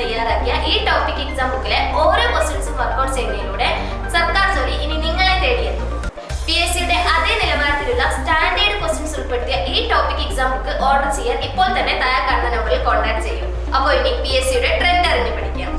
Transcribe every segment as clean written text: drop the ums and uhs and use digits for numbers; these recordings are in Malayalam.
തയ്യാറാക്കിയ ഈ ടോപ്പിക് എക്സാം ബുക്കിലെ ഓരോ ക്വസ്റ്റ്യൻസും വർക്ക്ഔട്ട് ചെയ്യുന്നതിലൂടെ സർക്കാർ ജോലി ഇനി നിങ്ങളെ തേടിയെത്തും. PSCയുടെ അതേ നിലവാരത്തിലുള്ള സ്റ്റാൻഡേർഡ് ക്വസ്റ്റ്യൻസ് ഉൾപ്പെടുത്തിയ ഈ ടോപ്പിക് എക്സാം ബുക്ക് ഓർഡർ ചെയ്യാൻ ഇപ്പോൾ തന്നെ താഴെ കാണുന്ന നമ്പറിൽ കോൺടാക്ട് ചെയ്യും. അപ്പോൾ ഇനി PSCയുടെ ട്രെൻഡ് അറിഞ്ഞ് പഠിക്കാം.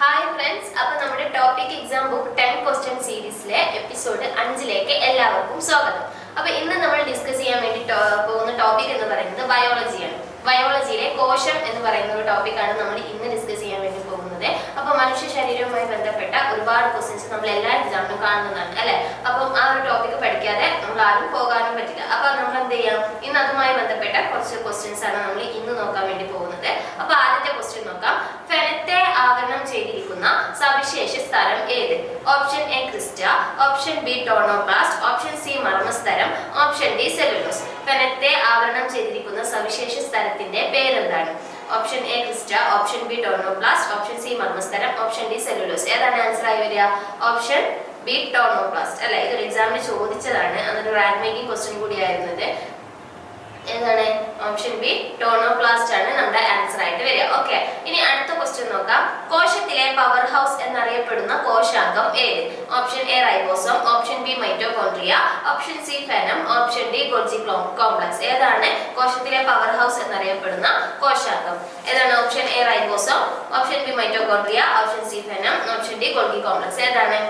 ഹായ് ഫ്രണ്ട്സ്, അപ്പോൾ നമ്മുടെ ടോപ്പിക് എക്സാം ബുക്ക് 10 ക്വസ്റ്റ്യൻ സീരീസിലെ എപ്പിസോഡ് 5ലേക്ക് എല്ലാവർക്കും സ്വാഗതം. അപ്പോൾ ഇന്ന് നമ്മൾ ഡിസ്കസ് ചെയ്യാൻ വേണ്ടി പോകുന്ന ടോപ്പിക് എന്ന് പറയുന്നത് ബയോളജിയാണ്. ബയോളജിയിലെ കോശം എന്ന് പറയുന്ന ഒരു ടോപ്പിക്കാണ് നമ്മൾ ഇന്ന് ഡിസ്കസ് ചെയ്യാൻ വേണ്ടി പോകുന്നത്. അപ്പോൾ മനുഷ്യ ശരീരവുമായി ബന്ധപ്പെട്ട ഒരുപാട് ക്വസ്റ്റ്യൻസ് നമ്മൾ എല്ലാ എക്സാമിനും കാണുന്നതാണ് അല്ലെ. അപ്പം ആ ഒരു ടോപ്പിക് പഠിക്കാതെ നമ്മൾ ആരും പോകാനും പറ്റില്ല. അപ്പൊ നമ്മൾ എന്ത് ചെയ്യാം, ഇന്ന് അതുമായി ബന്ധപ്പെട്ട കുറച്ച് ക്വസ്റ്റ്യൻസ് ആണ് നമ്മൾ ഇന്ന് നോക്കാൻ വേണ്ടി പോകുന്നത്. അപ്പൊ ആദ്യത്തെ ക്വസ്റ്റ്യൻ നോക്കാം. ഫെനത്തെ ആവരണം ചെയ്തിരിക്കുന്ന സവിശേഷ സ്ഥലം ഏത്? Option A crista, option B tonoplast, option C മർമ്മസ്തരം, ഓപ്ഷൻ ഡി സെല്ലുലോസ്. ഫെനത്തെ ആവരണം ചെയ്തിരിക്കുന്ന സവിശേഷ സ്ഥലത്തിന്റെ പേരെന്താണ്? Option A crista, option B tonoplast, option C മർമ്മസ്തരം, ഓപ്ഷൻ ഡി സെല്ലുലോസ്. ഏതാണ് ആൻസർ ആയി വരിക? ഓപ്ഷൻ ബി ടോണോപ്ലാസ്റ്റ് അല്ലെ. ഇതൊരു എക്സാമിന് ചോദിച്ചതാണ്, അതൊരു റാങ്ക് മേക്കിംഗ് ക്വസ്റ്റ്യൻ കൂടിയായിരുന്നത്. ഏതാണ്? ഓപ്ഷൻ ബി ടോണോപ്ലാസ്റ്റ് ആണ് നമ്മുടെ ആൻസർ ആയിട്ട് വരിക. ഓക്കെ, ഇനി അടുത്ത ക്വസ്റ്റ്യൻ നോക്കാം. കോശത്തിലെ പവർ ഹൗസ് എന്നറിയപ്പെടുന്ന കോശാംഗം ഏത്? Option A ribosome, option B mitochondria, option C ഫെനം, ഓപ്ഷൻ ഡി ഗോൾജി കോംപ്ലക്സ്. ഏതാണ് കോശത്തിലെ പവർ ഹൗസ് എന്നറിയപ്പെടുന്ന കോശാംഗം? ഏതാണ്? Option A ribosome, option B mitochondria, option C ഫെനം, ഓപ്ഷൻ ഡി ഗോൾജി കോംപ്ലക്സ്. ഏതാണ്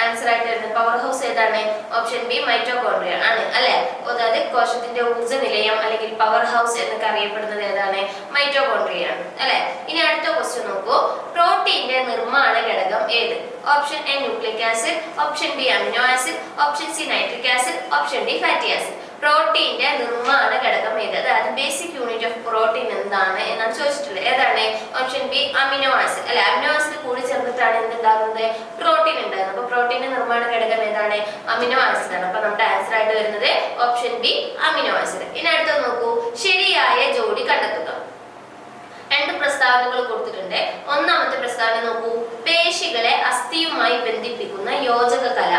ആൻസർ ആയിട്ട് വരുന്നത്? പവർ ഹൗസ് ഏതാണ്? ഓപ്ഷൻ ബി മൈറ്റോകോൺട്രിയ ആണ് അല്ലെ. അതായത് കോശത്തിന്റെ ഊർജ്ജ നിലയം അല്ലെങ്കിൽ പവർ ഹൗസ് എന്നൊക്കെ അറിയപ്പെടുന്നത് ഏതാണ്? മൈറ്റോകോൺട്രിയ ആണ് അല്ലെ. ഇനി അടുത്ത ക്വസ്റ്റ്യൻ നോക്കൂ. പ്രോട്ടീന്റെ നിർമ്മാണ ഘടകം ഏത്? Option A nucleic acid, option B amino acid, option C nitric acid, option D fatty acid. പ്രോട്ടീന്റെ നിർമ്മാണ ഘടകം ഏത്? അതായത് ബേസിക് യൂണിറ്റ് ഓഫ് പ്രോട്ടീൻ എന്താണ് എന്നാണ് ചോദിച്ചിട്ടുള്ളത്. ഏതാണ്? ഓപ്ഷൻ ബി അമിനോ ആസിഡ് അല്ലെ. അമിനോ ആസിഡ് കൂടി ചേർന്നിട്ടാണ് എന്തുണ്ടാകുന്നത്? പ്രോട്ടീൻ ഉണ്ടാകുന്നത്. അപ്പൊ പ്രോട്ടീന്റെ നിർമ്മാണ ഘടകം ഏതാണ്? അമിനോ ആസിഡ് ആണ്. അപ്പൊ നമ്മുടെ ആൻസർ ആയിട്ട് വരുന്നത് ഓപ്ഷൻ ബി അമിനോ ആസിഡ്. ഇനി അടുത്തത് നോക്കൂ. ശരിയായ ജോഡി കണ്ടെത്തുക. രണ്ട് പ്രസ്താവനകൾ കൊടുത്തിട്ടുണ്ട്. ഒന്നാമത്തെ പ്രസ്താവന നോക്കൂ. പേശികളെ അസ്ഥിയുമായി ബന്ധിപ്പിക്കുന്ന യോജക കല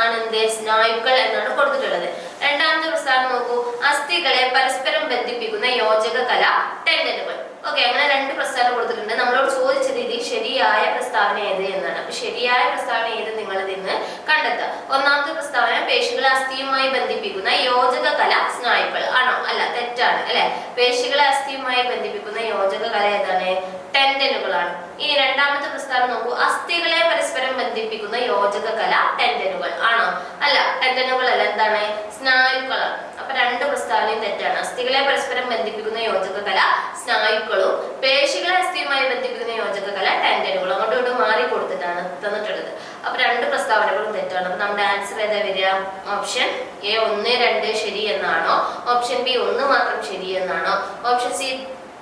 ആണ് എന്ത്? സ്നായുക്കൾ എന്നാണ് കൊടുത്തിട്ടുള്ളത്. രണ്ടാമത്തെ പ്രസ്താവന നോക്കൂ. അസ്ഥികളെ പരസ്പരം ബന്ധിപ്പിക്കുന്ന യോജക കല ടെൻഡനുകൾ. ഓക്കെ, അങ്ങനെ രണ്ട് പ്രസ്താവന കൊടുത്തിട്ടുണ്ട്. നമ്മളോട് ചോദിച്ചത് ഇതിൽ ശരിയായ പ്രസ്താവന ഏത് എന്നാണ്. അപ്പൊ ശരിയായ പ്രസ്താവന ഏത് നിങ്ങൾ ഇതിന്ന് കണ്ടെത്തുക. ഒന്നാമത്തെ പ്രസ്താവന പേശികളെ അസ്ഥിയുമായി ബന്ധിപ്പിക്കുന്ന യോജക കല സ്നായുക്കൾ ആണോ? അല്ല, തെറ്റാണ് അല്ലെ. പേശികളെ അസ്ഥിയുമായി ബന്ധിപ്പിക്കുന്ന യോജക കല ഏതാണ്? ടെൻഡനുകളാണ്. ഇനി രണ്ടാമത്തെ പ്രസ്താവന നോക്കൂ. അസ്ഥികളെ പരസ്പരം ബന്ധിപ്പിക്കുന്ന യോജക കല ടെൻഡനുകൾ ആണോ? അല്ല, ടെൻഡനുകൾ അല്ല. എന്താണ്? സ്നായുക്കളാണ്. അപ്പൊ രണ്ട് പ്രസ്താവനയും തെറ്റാണ്. അസ്ഥികളെ പരസ്പരം ബന്ധിപ്പിക്കുന്ന യോജക കല സ്നായുക്കളും പേശികളെ അസ്ഥിയുമായി ബന്ധിപ്പിക്കുന്ന യോജക കല ടെൻഡനുകളും. അങ്ങോട്ടും ഇങ്ങോട്ടും മാറി കൊടുത്തിട്ടാണ് തന്നിട്ടുള്ളത്. അപ്പൊ രണ്ട് പ്രസ്താവനകളും തെറ്റാണ്. അപ്പൊ നമ്മുടെ ആൻസർ ഏതാ വരിക? ഓപ്ഷൻ എ 1, 2 ശരി എന്നാണോ? ഓപ്ഷൻ ബി 1 മാത്രം ശരി എന്നാണോ? ഓപ്ഷൻ സി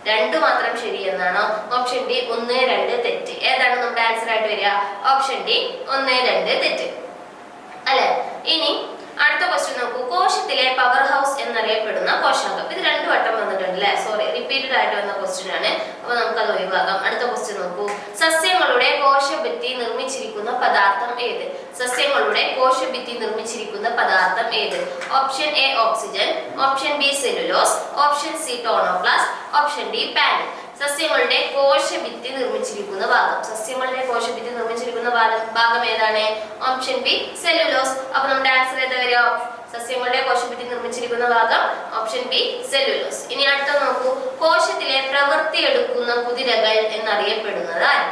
2 മാത്രം ശരി എന്നാണോ? ഓപ്ഷൻ ഡി 1, 2 തെറ്റ്. ഏതാണ് നമ്മുടെ ആൻസർ ആയിട്ട് വരിക? ഓപ്ഷൻ ഡി 1, 2 തെറ്റ് അല്ലെ. ഇനി അടുത്ത ക്വസ്റ്റ്യൻ നോക്കൂ. കോശത്തിലെ പവർ ഹൗസ് എന്നറിയപ്പെടുന്ന കോശാംഗം. ഇത് 2 വട്ടം വന്നിട്ടുണ്ട് അല്ലെ. സോറി, റിപ്പീറ്റഡ് ആയിട്ട് വന്ന ക്വസ്റ്റ്യൻ ആണ്. അപ്പൊ നമുക്കത് ഒഴിവാക്കാം. അടുത്ത ക്വസ്റ്റ്യൻ നോക്കൂ. സസ്യങ്ങളുടെ കോശഭിത്തി നിർമ്മിച്ചിരിക്കുന്ന പദാർത്ഥം ഏത്? സസ്യങ്ങളുടെ കോശഭിത്തി നിർമ്മിച്ചിരിക്കുന്ന പദാർത്ഥം ഏത്? Option A oxygen, option B cellulose, option C tonoplast, option D പാനിൻ. സസ്യങ്ങളുടെ കോശഭിത്തി നിർമ്മിച്ചിരിക്കുന്ന ഭാഗം. സസ്യങ്ങളുടെ കോശഭിത്തി നിർമ്മിച്ചിരിക്കുന്ന ഭാഗം ഏതാണ്? Option B cellulose. അപ്പൊ നമ്മുടെ ആൻസർ ഏതാ വരിക? സസ്യങ്ങളുടെ കോശഭിത്തി നിർമ്മിച്ചിരിക്കുന്ന ഭാഗം ഓപ്ഷൻ ബി സെല്ലുലോസ്. ഇനി അടുത്ത നോക്കൂ. കോശത്തിലെ പ്രവൃത്തിയെടുക്കുന്ന കുതിരകൾ എന്നറിയപ്പെടുന്നത് ആര്?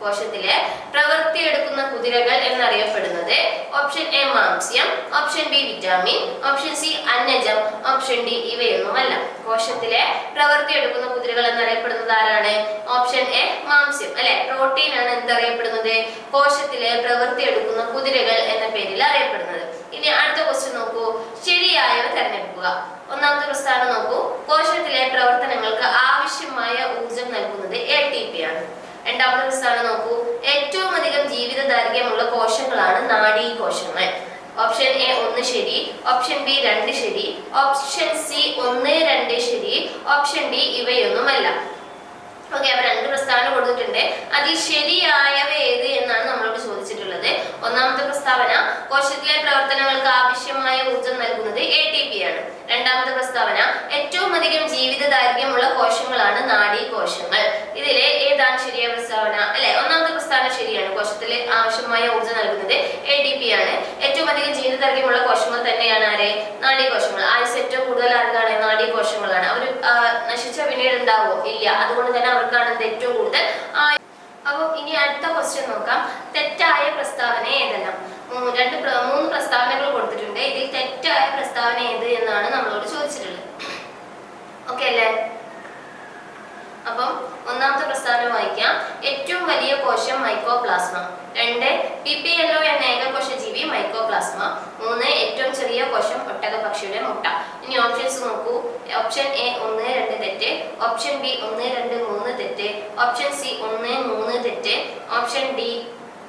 കോശത്തിലെ പ്രവൃത്തിയെടുക്കുന്ന കുതിരകൾ എന്നറിയപ്പെടുന്നത് ഓപ്ഷൻ എ മാംസ്യം, option B vitamin, option C അന്നജം, ഓപ്ഷൻ ഡി ഇവയൊന്നുമല്ല. കോശത്തിലെ പ്രവൃത്തിയെടുക്കുന്ന കുതിരകൾ എന്നറിയപ്പെടുന്നത് ആരാണ്? ഓപ്ഷൻ എ മാംസ്യം അല്ലെ. പ്രോട്ടീൻ ആണ് എന്തറിയപ്പെടുന്നത്? കോശത്തിലെ പ്രവൃത്തിയെടുക്കുന്ന കുതിരകൾ എന്ന പേരിൽ അറിയപ്പെടുന്നത്. ഇനി അടുത്ത ക്വസ്റ്റ്യൻ നോക്കൂ. ശരിയായവ തിരഞ്ഞെടുക്കുക. ഒന്നാമത്തെ പ്രസ്താവന നോക്കൂ. കോശത്തിലെ പ്രവർത്തനങ്ങൾക്ക് ആവശ്യമായ ഊർജം നൽകുന്നത് ATP ആണ്. രണ്ടാമത്തെ പ്രസ്താവന നോക്കൂ. ഏറ്റവും അധികം ജീവിത ദൈർഘ്യമുള്ള കോശങ്ങളാണ് നാഡീകോശങ്ങൾ. ഓപ്ഷൻ എ 1 ശരി, ഓപ്ഷൻ ബി 2 ശരി, ഓപ്ഷൻ സി 1, 2 ശരി, ഓപ്ഷൻ ഡി ഇവയൊന്നുമല്ല. ഓക്കെ, അപ്പൊ രണ്ട് പ്രസ്താവന കൊടുത്തിട്ടുണ്ട്. അതിൽ ശരിയായവ ഏത് എന്നാണ് നമ്മളോട് ചോദിച്ചിട്ടുള്ളത്. ഒന്നാമത്തെ പ്രസ്താവന കോശത്തിലെ പ്രവർത്തനങ്ങൾക്ക് ആവശ്യമായ ഊർജം നൽകുന്നത് ATP ആണ്. രണ്ടാമത്തെ പ്രസ്താവന ഏറ്റവും അധികം ജീവിത ജീവിതദൈർഘ്യമുള്ള കോശങ്ങളാണ് നാഡീകോശങ്ങൾ. ഇതിലെ ഏതാണ് ശരിയായ പ്രസ്താവന? അല്ലെ, ഒന്നാമത്തെ പ്രസ്താവന ശരിയാണ്. കോശത്തിൽ ആവശ്യമായ ഊർജ്ജം നൽകുന്നത് ATP ആണ്. ഏറ്റവും അധികം ജീവിതദൈർഘ്യമുള്ള കോശങ്ങൾ തന്നെയാണ് ആരെ? നാഡീകോശങ്ങൾ. ആയുസ് ഏറ്റവും കൂടുതൽ ആർക്കാണ്? നാഡീകോശങ്ങളാണ്. അവർ നശിച്ച പിന്നീട് ഉണ്ടാവോ? ഇല്ല. അതുകൊണ്ട് തന്നെ അവർക്കാണ് ഏറ്റവും കൂടുതൽ. അപ്പോൾ ഇനി അടുത്ത ക്വസ്റ്റ്യൻ നോക്കാം. തെറ്റായ പ്രസ്താവന ഏതെല്ലാം? മൂന്ന് പ്രസ്താവനകൾ കൊടുത്തിട്ടുണ്ട്. ഇതിൽ തെറ്റായ പ്രസ്താവന ഏത് എന്നാണ് നമ്മളോട് ചോദിച്ചിട്ടുള്ളത്. ഓക്കെ അല്ലേ? അപ്പം ഒന്നാമത്തെ പ്രസ്താവന വായിക്കാം. ഏറ്റവും വലിയ കോശം മൈക്കോപ്ലാസ്മ. 2 PPLO എന്ന ഏകകോശ ജീവി മൈക്കോപ്ലാസ്മ. 3 ഏറ്റവും ചെറിയ കോശം ഒട്ടകപക്ഷിയുടെ മുട്ട. ഇനി ഓപ്ഷൻസ് നോക്കൂ. ഓപ്ഷൻ A 1, 2 തെറ്റ്. ഓപ്ഷൻ B 1, 2, 3 തെറ്റ്. ഓപ്ഷൻ C 1, 3 തെറ്റ്. ഓപ്ഷൻ D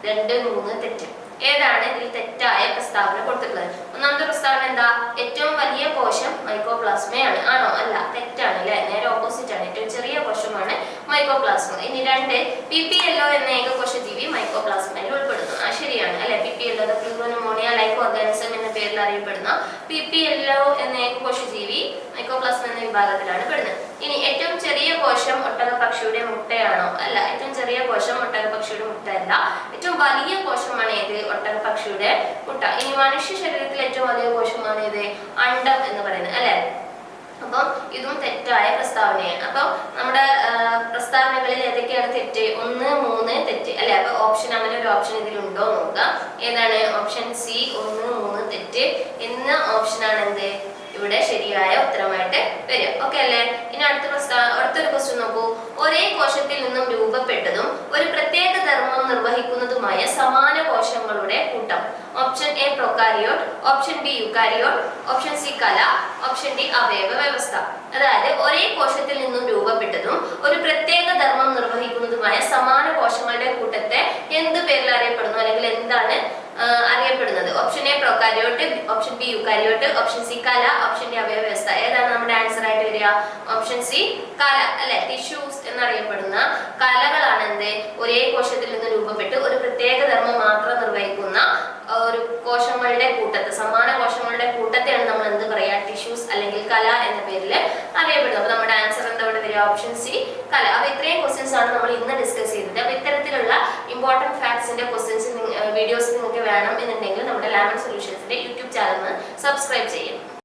2, 3 തെറ്റ്. ഏതാണ് ഇതിൽ തെറ്റായ പ്രസ്താവന കൊടുത്തിട്ടുള്ളത്? ഒന്നാമത്തെ പ്രസ്താവന എന്താ? ഏറ്റവും വലിയ കോശം മൈക്കോപ്ലാസ്മയാണ്. ആണോ? അല്ല, തെറ്റാണ് അല്ലെ, നേരെ ഓപ്പോസിറ്റ് ആണ്. ഏറ്റവും ചെറിയ കോശമാണ് മൈക്കോപ്ലാസ്മ. ഇനി 2 PPLO എന്ന ഏകകോശ ജീവി മൈക്കോപ്ലാസ്മയിൽ ഉൾപ്പെടുന്നു. ശരിയാണ് അല്ലെ. PPLO പ്ലൂറോന്യൂമോണിയ ലൈക്ക് ഓർഗാനിസം എന്ന പേരിൽ അറിയപ്പെടുന്ന PPLO എന്ന ഏകകോശ ജീവി മൈക്കോപ്ലാസ്മ എന്ന വിഭാഗത്തിലാണ് പെടുന്നത്. ഇനി ഏറ്റവും ചെറിയ കോശം ഒട്ടകപക്ഷിയുടെ മുട്ടയാണോ? അല്ല, ഏറ്റവും ചെറിയ കോശം ഒട്ടകപക്ഷിയുടെ മുട്ടയല്ല. ഏറ്റവും വലിയ കോശമാണ് ഏത്? ഒട്ടകപക്ഷിയുടെ മുട്ട. ഇനി മനുഷ്യ ശരീരത്തിൽ ഏറ്റവും വലിയ കോശമാണ് ഇത്? അണ്ഡം എന്ന് പറയുന്നത് അല്ലെ. അപ്പം ഇതും തെറ്റായ പ്രസ്താവനയാണ്. അപ്പം നമ്മുടെ പ്രസ്താവനകളിൽ ഏതൊക്കെയാണ് തെറ്റ്? 1, 3 തെറ്റ് അല്ലെ. അപ്പൊ ഓപ്ഷൻ, അങ്ങനെ ഒരു ഓപ്ഷൻ ഇതിലുണ്ടോ നോക്കുക. ഏതാണ്? ഓപ്ഷൻ C 1, 3 തെറ്റ് എന്ന ഓപ്ഷനാണ് എന്ത് ഇവിടെ ശരിയായ ഉത്തരമായിട്ട് വരും. ഓക്കെ അല്ലേ? ഇനി അടുത്തൊരു ക്വസ്റ്റ്യൻ നോക്കൂ. ഒരേ കോശത്തിൽ നിന്നും രൂപപ്പെട്ടതും ഒരു പ്രത്യേക ധർമ്മം നിർവഹിക്കുന്നതുമായ സമാന കോശങ്ങളുടെ കൂട്ടം. Option A prokaryote, option B eukaryote, option C കല, ഓപ്ഷൻ D അവയവ വ്യവസ്ഥ. അതായത് ഒരേ കോശത്തിൽ നിന്നും രൂപപ്പെട്ടതും ഒരു പ്രത്യേക ധർമ്മം നിർവഹിക്കുന്നതുമായ സമാന കോശങ്ങളുടെ കൂട്ടത്തെ എന്ത് പേരിൽ അറിയപ്പെടുന്നു, അല്ലെങ്കിൽ എന്താണ് അറിയപ്പെടുന്നത്? Option A prokaryote, option B eukaryote, option C കല, ഓപ്ഷൻ D അവയവ വ്യവസ്ഥ. ഏതാണ് നമ്മുടെ ആൻസർ ആയിട്ട് വരിക? ഓപ്ഷൻ C കല അല്ലെ. ടിഷ്യൂസ് എന്നറിയപ്പെടുന്ന കലകളാണ് എന്ത് ഒരേ കോശത്തിൽ നിന്ന് രൂപപ്പെട്ട് ഒരു പ്രത്യേക ധർമ്മം മാത്രം നിർവഹിക്കുന്ന ഒരു കോശങ്ങളുടെ കൂട്ടത്തെ, സമാന കോശങ്ങളുടെ കൂട്ടത്തെയാണ് നമ്മൾ എന്ത് പറയാ? ടിഷ്യൂസ് അല്ലെങ്കിൽ കല എന്ന പേരിൽ അറിയപ്പെടുന്നത്. അപ്പൊ നമ്മുടെ ആൻസർ എന്താ ഇവിടെ വരിക? ഓപ്ഷൻ C കല. അപ്പൊ ഇത്രയും ക്വസ്റ്റ്യൻസ് ആണ് നമ്മൾ ഇന്ന് ഡിസ്കസ് ചെയ്തത്. അപ്പൊ ഇത്തരത്തിലുള്ള ഇമ്പോർട്ടന്റ് ഫാക്ട്സിന്റെ ക്വസ്റ്റ്യൻസ് വീഡിയോസ് നിങ്ങൾക്ക് വേണം എന്നുണ്ടെങ്കിൽ നമ്മുടെ ലാമൻ സൊല്യൂഷൻസിന്റെ യൂട്യൂബ് ചാനൽ സബ്സ്ക്രൈബ് ചെയ്യണം.